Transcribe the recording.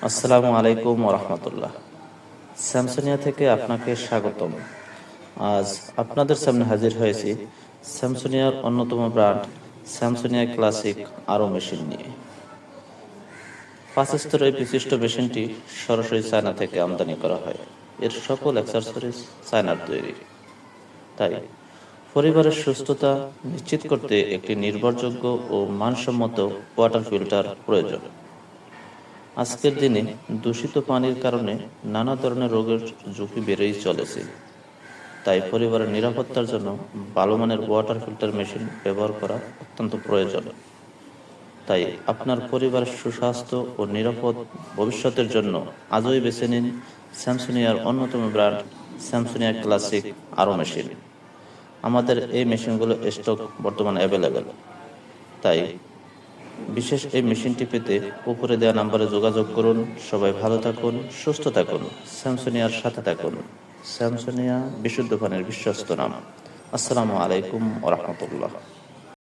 আসসালামু আলাইকুম ওরহমতুল্লাহ। স্যামসুনিয়া থেকে আপনাকে স্বাগতম। আজ আপনাদের সামনে হাজির হয়েছি স্যামসুনিয়ার অন্যতম ব্র্যান্ড স্যামসুনিয়া ক্লাসিক আরও মেশিন নিয়ে। 5 স্তরের এই বিশিষ্ট মেশিনটি সরাসরি চায়না থেকে আমদানি করা হয়। এর সকল অ্যাক্সেসরিজ চায়নার তৈরি। তাই পরিবারের সুস্থতা নিশ্চিত করতে একটি নির্ভরযোগ্য ও মানসম্মত ওয়াটার ফিল্টার প্রয়োজন। আজকের দিনে দূষিত পানির কারণে নানা ধরনের রোগের ঝুঁকি বেড়েই চলেছে। তাই পরিবারের নিরাপত্তার জন্য ভালো মানের ওয়াটার ফিল্টার মেশিন ব্যবহার করা অত্যন্ত প্রয়োজন। তাই আপনার পরিবারের সুস্বাস্থ্য ও নিরাপদ ভবিষ্যতের জন্য আজই বেছে নিন স্যামসুনিয়ার অন্যতম ব্র্যান্ড স্যামসুনিয়া ক্লাসিক আরও মেশিন। আমাদের এই মেশিনগুলো স্টক বর্তমানে অ্যাভেলেবেল। তাই বিশেষ এই মেশিনটি পেতে উপরে দেওয়া নম্বরে যোগাযোগ করুন। সবাই ভালো থাকুন, সুস্থ থাকুন, স্যামসুনিয়ার সাথে থাকুন। স্যামসুনিয়া বিশুদ্ধ পানির বিশ্বস্ত নাম। আসসালামু আলাইকুম ওয়া রাহমাতুল্লাহ।